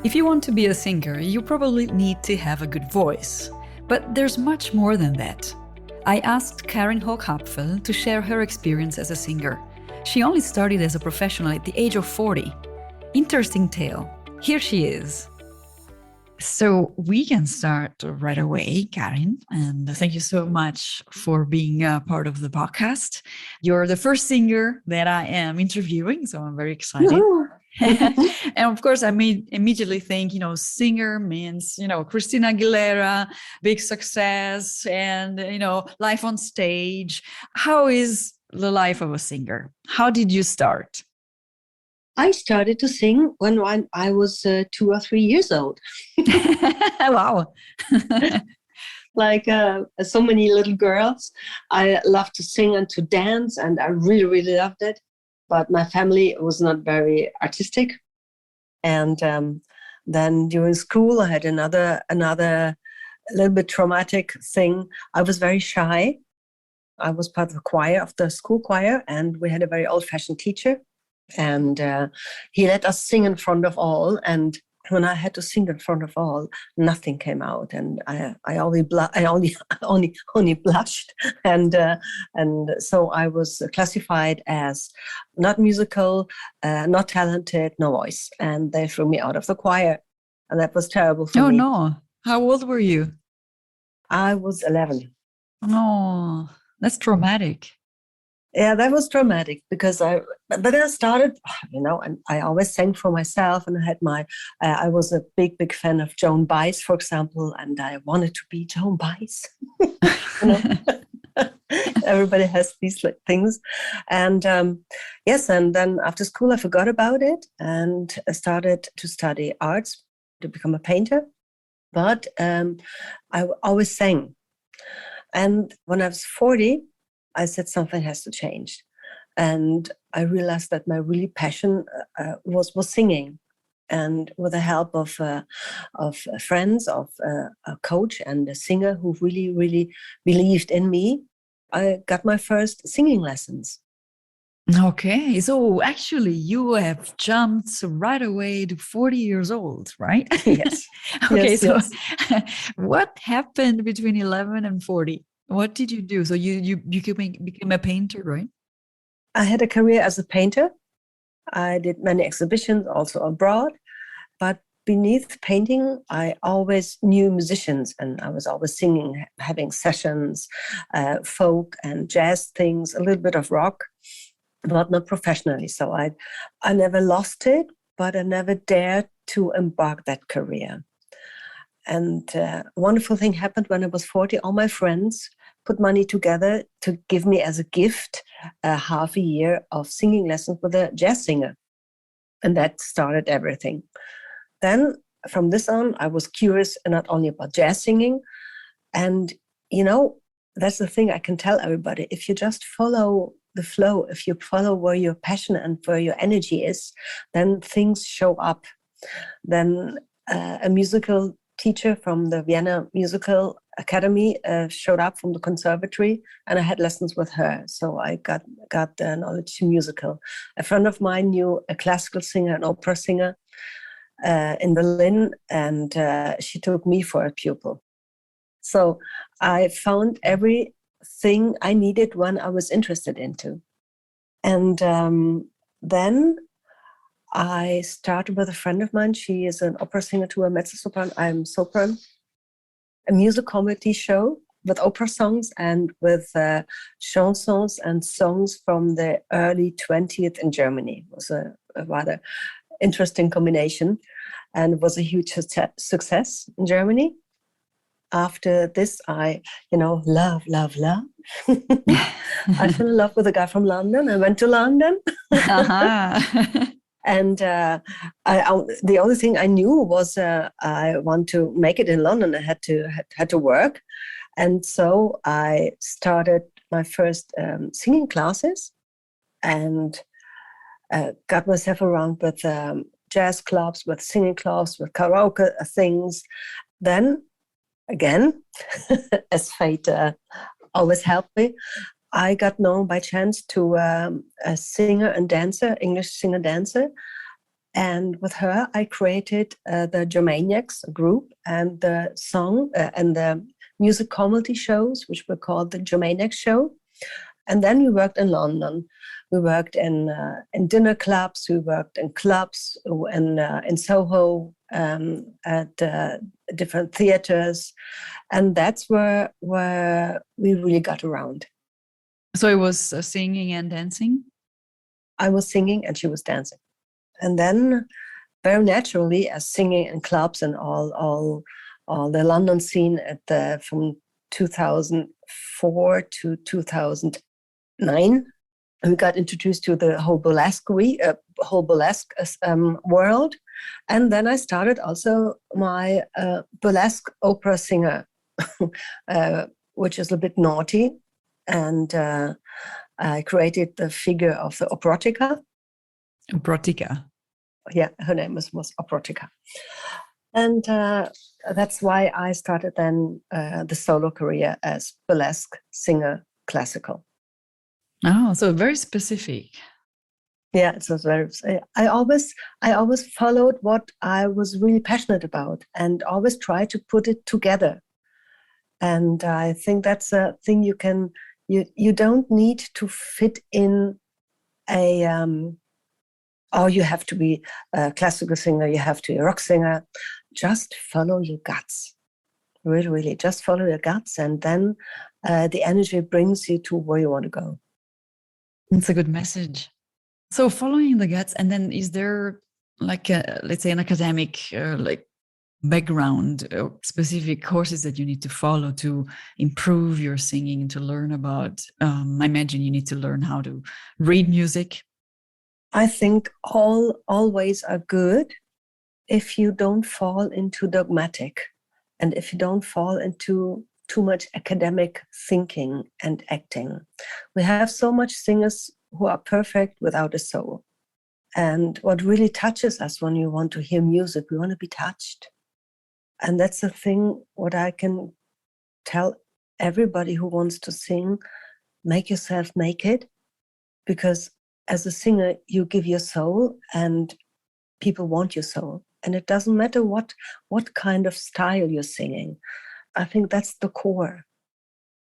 If you want to be a singer, you probably need to have a good voice. But there's much more than that. I asked Karin Hochapfel to share her experience as a singer. She only started as a professional at the age of 40. Interesting tale. Here she is. So we can start right away, Karin, and thank you so much for being a part of the podcast. You're the first singer that I am interviewing, so I'm very excited. And of course, I immediately think, singer means, Christina Aguilera, big success, and, life on stage. How is the life of a singer? How did you start? I started to sing when I was 2 or 3 years old. Wow. Like so many little girls, I loved to sing and to dance, and I really, really loved it. But my family was not very artistic. And then during school, I had another little bit traumatic thing. I was very shy. I was part of the choir, of the school choir, and we had a very old-fashioned teacher. And he let us sing in front of all. And when I had to sing in front of all, nothing came out, and I only blushed, and so I was classified as not musical, not talented, no voice, and they threw me out of the choir, and that was terrible for me. Oh no! How old were you? I was 11. Oh, that's traumatic. Yeah, that was traumatic because I started, and I always sang for myself, and I had I was a big fan of Joan Baez, for example, and I wanted to be Joan Baez. Everybody has these things. And yes, and then after school, I forgot about it and I started to study arts to become a painter. But I always sang. And when I was 40, I said something has to change, and I realized that my really passion was singing. And with the help of friends, of a coach and a singer who really, really believed in me, I got my first singing lessons. Okay, so actually you have jumped right away to 40 years old, right? Yes. Okay, yes, so yes. What happened between 11 and 40? What did you do? So you became a painter, right? I had a career as a painter. I did many exhibitions also abroad, but beneath painting, I always knew musicians, and I was always singing, having sessions, folk and jazz things, a little bit of rock, but not professionally. So I never lost it, but I never dared to embark that career. And a wonderful thing happened when I was 40. All my friends put money together to give me as a gift half a year of singing lessons with a jazz singer. And that started everything. Then from this on, I was curious not only about jazz singing. And, that's the thing I can tell everybody. If you just follow the flow, if you follow where your passion and where your energy is, then things show up. Then a musical teacher from the Vienna Musical Academy showed up from the conservatory, and I had lessons with her. So I got the knowledge to musical. A friend of mine knew a classical singer, an opera singer in Berlin, and she took me for a pupil. So I found everything I needed when I was interested into. And then I started with a friend of mine. She is an opera singer to a mezzo-sopran. I'm sopran. A music comedy show with opera songs and with chansons and songs from the early 20th in Germany. It was a rather interesting combination, and it was a huge success in Germany. After this, I, love. I fell in love with a guy from London. I went to London. Uh-huh. And the only thing I knew was I want to make it in London. I had to work. And so I started my first singing classes and got myself around with jazz clubs, with singing clubs, with karaoke things. Then, again, as fate always helped me, I got known by chance to a singer and dancer, English singer-dancer, And with her, I created the Germaniacs group and the song and the music comedy shows, which were called the Germaniacs Show. And then we worked in London. We worked in dinner clubs. We worked in clubs in Soho, at different theaters, and that's where we really got around. So it was singing and dancing? I was singing and she was dancing. And then very naturally, as singing in clubs and all the London scene from 2004 to 2009, we got introduced to the whole burlesque world. And then I started also my burlesque opera singer, which is a bit naughty. And I created the figure of the operatica. Operatica. Yeah, her name was Operatica. And that's why I started then the solo career as burlesque singer classical. Oh, so very specific. Yeah, it was very. I always followed what I was really passionate about, and always try to put it together. And I think that's a thing you don't need to fit in a you have to be a classical singer, you have to be a rock singer. Just follow your guts. Really, really, just follow your guts, and then the energy brings you to where you want to go. It's a good message. So following the guts, and then is there like let's say an academic background or specific courses that you need to follow to improve your singing, to learn about, I imagine you need to learn how to read music? I think all ways are good if you don't fall into dogmatic and if you don't fall into too much academic thinking and acting. We have so much singers who are perfect without a soul. And what really touches us when you want to hear music, we want to be touched. And that's the thing, what I can tell everybody who wants to sing, make yourself naked, because as a singer, you give your soul and people want your soul. And it doesn't matter what kind of style you're singing. I think that's the core.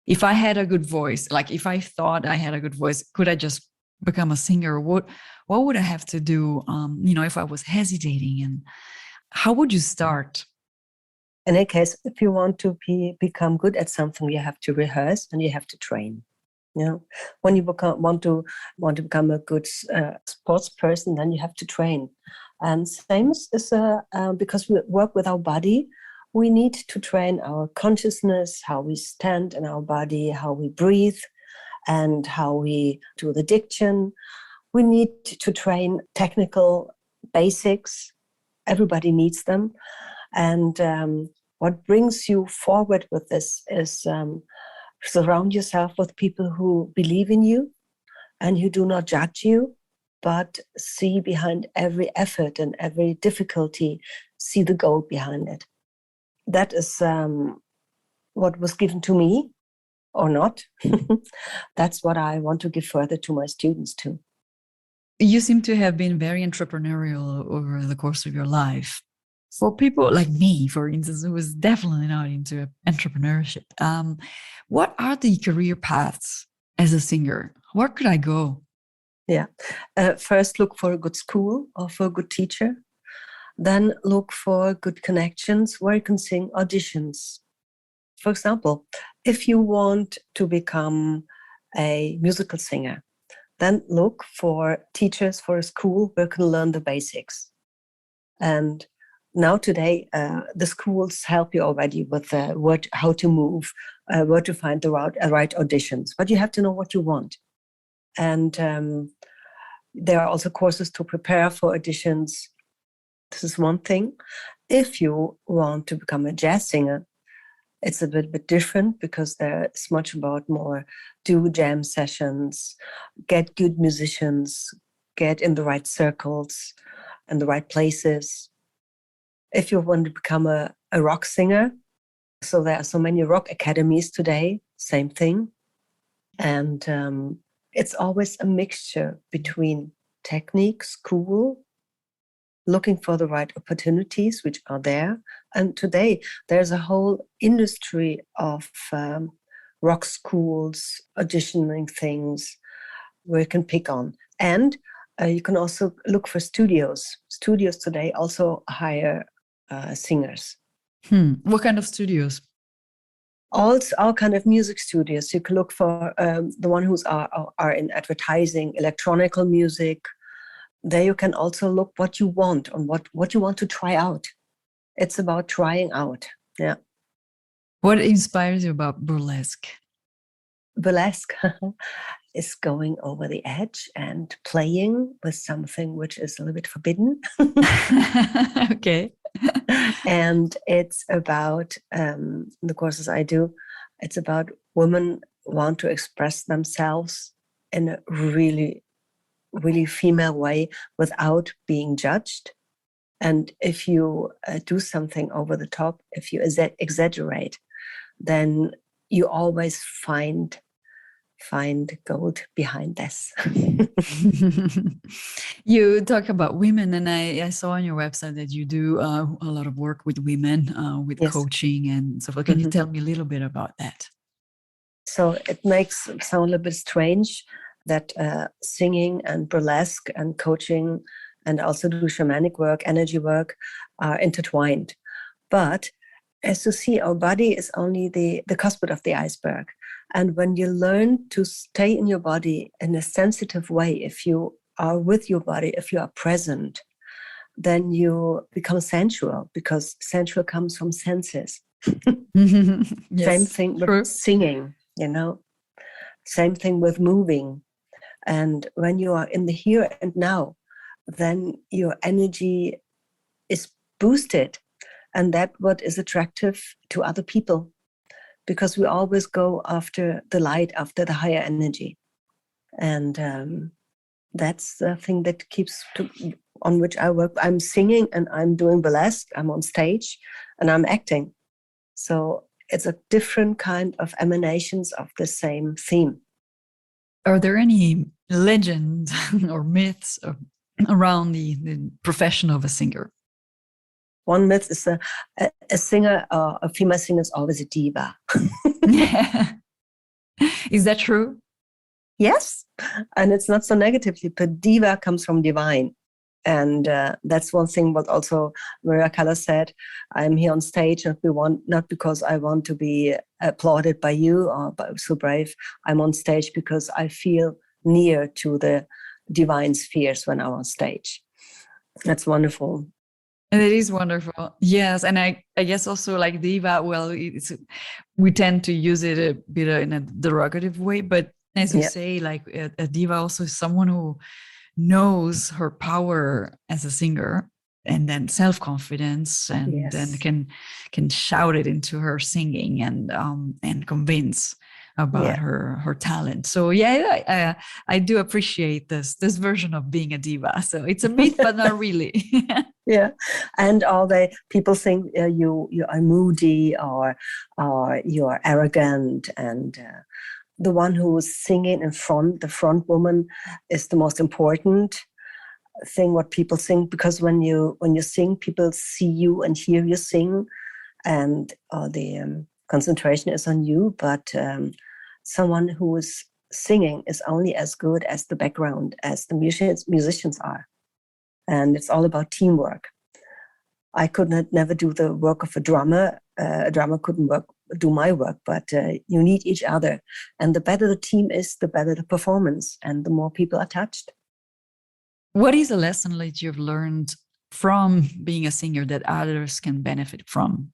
If I had a good voice, like if I thought I had a good voice, could I just become a singer? What would I have to do? If I was hesitating, and how would you start? In any case, if you want to become good at something, you have to rehearse and you have to train. When you want to become a good sports person, then you have to train. And same is because we work with our body, we need to train our consciousness, how we stand in our body, how we breathe, and how we do the diction. We need to train technical basics. Everybody needs them. And what brings you forward with this is surround yourself with people who believe in you and who do not judge you, but see behind every effort and every difficulty, see the goal behind it. That is what was given to me, or not. That's what I want to give further to my students too. You seem to have been very entrepreneurial over the course of your life. For people like me, for instance, who was definitely not into entrepreneurship, what are the career paths as a singer? Where could I go? Yeah. First, look for a good school or for a good teacher. Then look for good connections where you can sing auditions. For example, if you want to become a musical singer, then look for teachers for a school where you can learn the basics. And now today, the schools help you already with how to move, where to find the right auditions. But you have to know what you want. And there are also courses to prepare for auditions. This is one thing. If you want to become a jazz singer, it's a bit different because it's much about more do jam sessions, get good musicians, get in the right circles and the right places. If you want to become a rock singer, so there are so many rock academies today, same thing. And it's always a mixture between technique, school, looking for the right opportunities, which are there. And today there's a whole industry of rock schools, auditioning things where you can pick on. And you can also look for studios. Studios today also hire singers. What kind of studios? All kind of music studios. You can look for the one who's are in advertising, electronical music. There you can also look what you want and what you want to try out. It's about trying out. Yeah. What inspires you about burlesque? Burlesque is going over the edge and playing with something which is a little bit forbidden. Okay. And it's about the courses I do. It's about women want to express themselves in a really, really female way without being judged. And if you do something over the top, if you exaggerate, then you always find gold behind this. You talk about women, and I saw on your website that you do a lot of work with women, with Yes. coaching and so forth. Can you tell me a little bit about that? So it makes it sound a little bit strange that singing and burlesque and coaching and also do shamanic work, energy work are intertwined. But as you see, our body is only the cusp of the iceberg. And when you learn to stay in your body in a sensitive way, if you are with your body, if you are present, then you become sensual, because sensual comes from senses. Yes, Same thing with true. singing, Same thing with moving. And when you are in the here and now, then your energy is boosted. And that's what is attractive to other people, because we always go after the light, after the higher energy. And that's the thing that on which I work. I'm singing and I'm doing burlesque, I'm on stage and I'm acting. So it's a different kind of emanations of the same theme. Are there any legends or myths around the profession of a singer? One myth is a singer, a female singer is always a diva. Is that true? Yes, and it's not so negatively, but diva comes from divine. And that's one thing what also Maria Callas said. I'm here on stage not because I want to be applauded by you or by So Brave. I'm on stage because I feel near to the divine spheres when I'm on stage. That's wonderful. And it is wonderful. Yes. And I guess also like diva, well, we tend to use it a bit in a derogative way, but as you say, like a diva also is someone who knows her power as a singer, and then self-confidence, and then can shout it into her singing and convince about her talent. So I do appreciate this version of being a diva. So it's a myth, but not really. Yeah, and all the people think you are moody or you're arrogant, and the one who is singing in front, the front woman, is the most important thing what people think, because when you sing, people see you and hear you sing, and the concentration is on you. But someone who is singing is only as good as the background, as the musicians are, and it's all about teamwork. I could never do the work of a drummer. A drummer couldn't do my work, but you need each other. And the better the team is, the better the performance, and the more people are touched. What is a lesson that you've learned from being a singer that others can benefit from?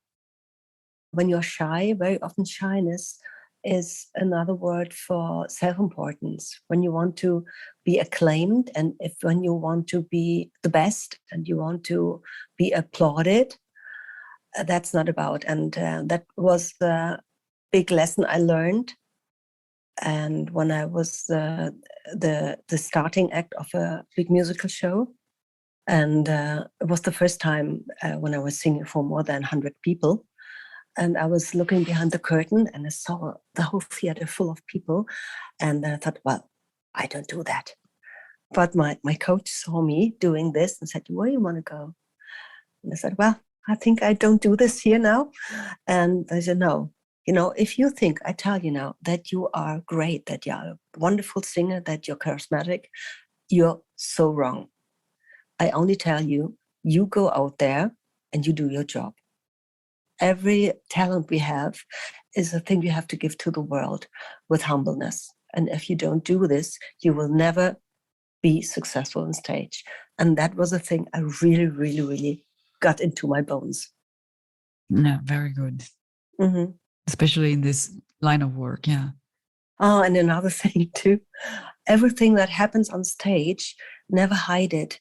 When you're shy, very often shyness is another word for self-importance. When you want to be acclaimed, and when you want to be the best and you want to be applauded, that's not about. And that was the big lesson I learned. And when I was the starting act of a big musical show, and it was the first time when I was singing for more than 100 people. And I was looking behind the curtain and I saw the whole theater full of people. And I thought, well, I don't do that. But my coach saw me doing this and said, where do you want to go? And I said, well, I think I don't do this here now. And I said, no, if you think, I tell you now, that you are great, that you're a wonderful singer, that you're charismatic, you're so wrong. I only tell you, you go out there and you do your job. Every talent we have is a thing you have to give to the world with humbleness. And if you don't do this, you will never be successful on stage. And that was a thing I really, really, really got into my bones. Yeah, very good. Mm-hmm. Especially in this line of work, yeah. Oh, and another thing too, everything that happens on stage, never hide it,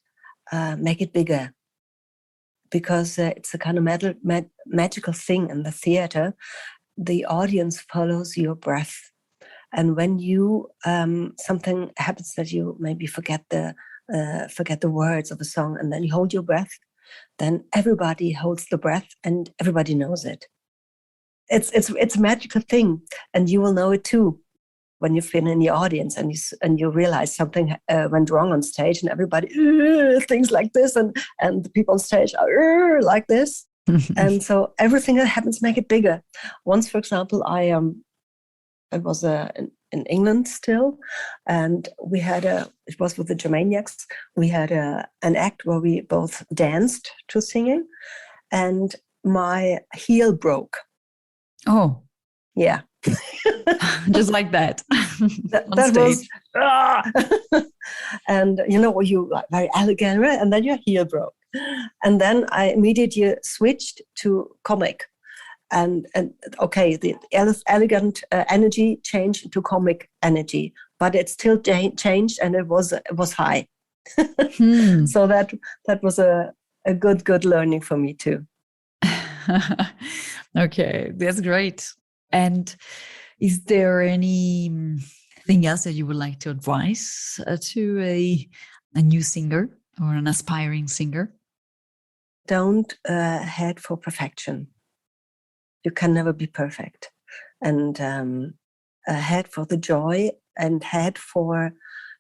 make it bigger. Because it's a kind of magical thing in the theater. The audience follows your breath. And when you something happens that you maybe forget the words of a song, and then you hold your breath, then everybody holds the breath and everybody knows it. It's a magical thing, and you will know it too when you've been in the audience and you realize something went wrong on stage, and everybody things like this, and the people on stage are like this. And so everything that happens, make it bigger. Once, for example, I was in England still, and we had it was with the Germaniacs. We had an act where we both danced to singing, and my heel broke. Oh, yeah. Just like that. that was and you like very elegant, right? And then your heel broke, and then I immediately switched to comic, and okay, the elegant energy changed to comic energy, but it still changed, and it was high. So that was a good learning for me too. Okay, that's great. And is there anything else that you would like to advise to a new singer or an aspiring singer? Don't head for perfection. You can never be perfect. And head for the joy, and head for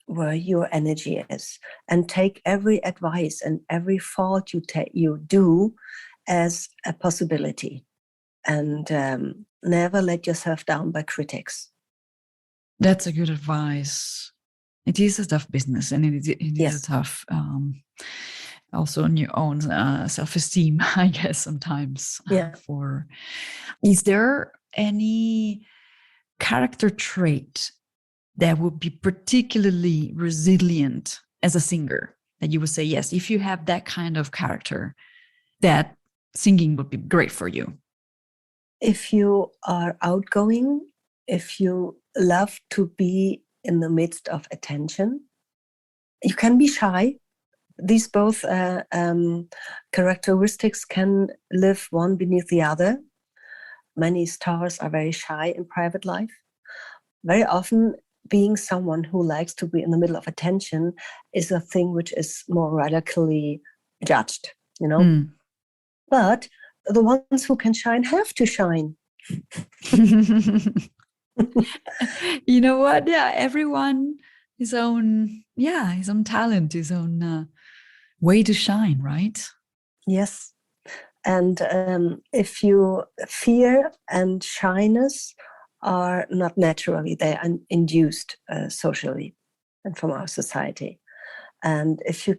where your energy is. And take every advice and every fault you do as a possibility. And never let yourself down by critics. That's a good advice. It is a tough business, and it Yes. is a tough, also on your own self-esteem, I guess, sometimes. Yeah. Is there any character trait that would be particularly resilient as a singer that you would say, yes, if you have that kind of character, that singing would be great for you? If you are outgoing, if you love to be in the midst of attention, you can be shy. These both characteristics can live one beneath the other. Many stars are very shy in private life. Very often, being someone who likes to be in the middle of attention is a thing which is more radically judged, But the ones who can shine have to shine. You know what? Yeah, everyone his own talent, his own way to shine, right? Yes. And if you fear and shyness are not naturally, they are induced socially and from our society. And if you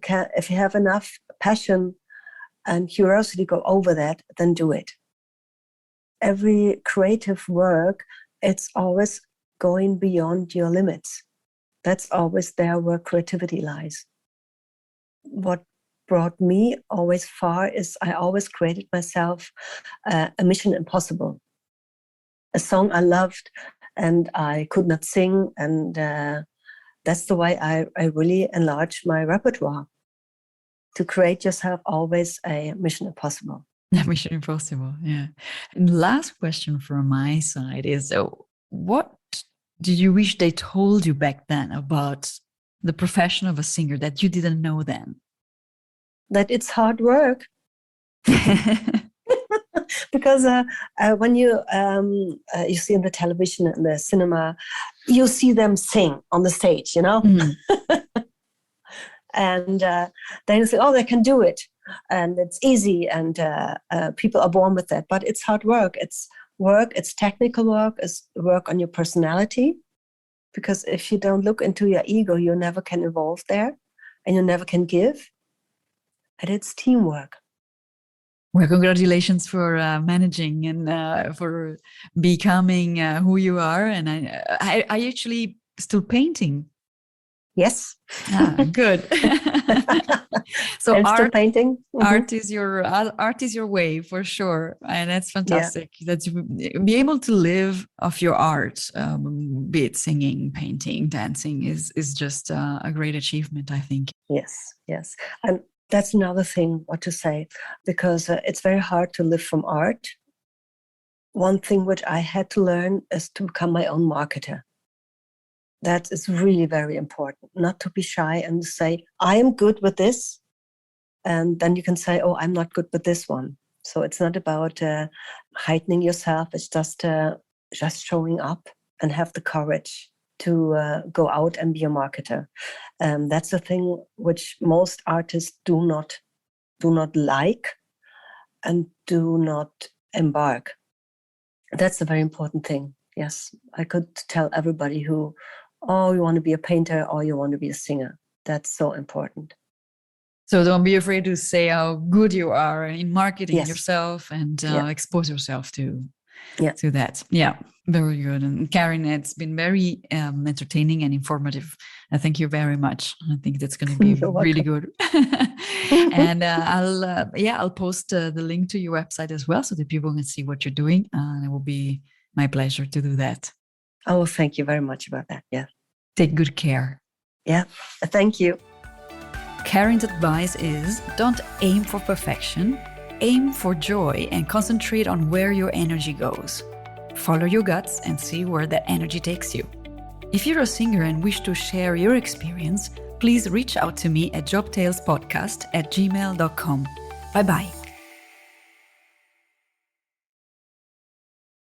have enough passion and curiosity go over that, then do it. Every creative work, it's always going beyond your limits. That's always there where creativity lies. What brought me always far is I always created myself a mission impossible. A song I loved and I could not sing, and that's the way I really enlarged my repertoire. To create yourself always a mission impossible. Mission Impossible, yeah. And the last question from my side is, what did you wish they told you back then about the profession of a singer that you didn't know then? That it's hard work. Because when you see in the television and the cinema, you see them sing on the stage, Mm. And then you say, oh, they can do it. And it's easy. And people are born with that. But it's hard work. It's work. It's technical work. It's work on your personality. Because if you don't look into your ego, you never can evolve there. And you never can give. And it's teamwork. Well, congratulations for managing and for becoming who you are. And I actually still painting. Yes. Good. So I'm still painting. Art is your way for sure, and that's fantastic. Yeah. That you be able to live off your art, be it singing, painting, dancing, is just a great achievement, I think. Yes, and that's another thing what to say, because it's very hard to live from art. One thing which I had to learn is to become my own marketer. That is really very important, not to be shy and say, I am good with this. And then you can say, oh, I'm not good with this one. So it's not about heightening yourself. It's just showing up and have the courage to go out and be a marketer. That's the thing which most artists do not like and do not embark. That's a very important thing. Yes, I could tell everybody who, oh, you want to be a painter or you want to be a singer. That's so important. So don't be afraid to say how good you are in marketing yourself and expose yourself to that. Yeah, very good. And Karin, it's been very entertaining and informative. Thank you very much. I think that's going to be really good. And I'll post the link to your website as well so that people can see what you're doing. It will be my pleasure to do that. Oh, thank you very much about that. Yeah. Take good care. Yeah, thank you. Karin's advice is don't aim for perfection, aim for joy and concentrate on where your energy goes. Follow your guts and see where that energy takes you. If you're a singer and wish to share your experience, please reach out to me at jobtalespodcast@gmail.com. Bye-bye.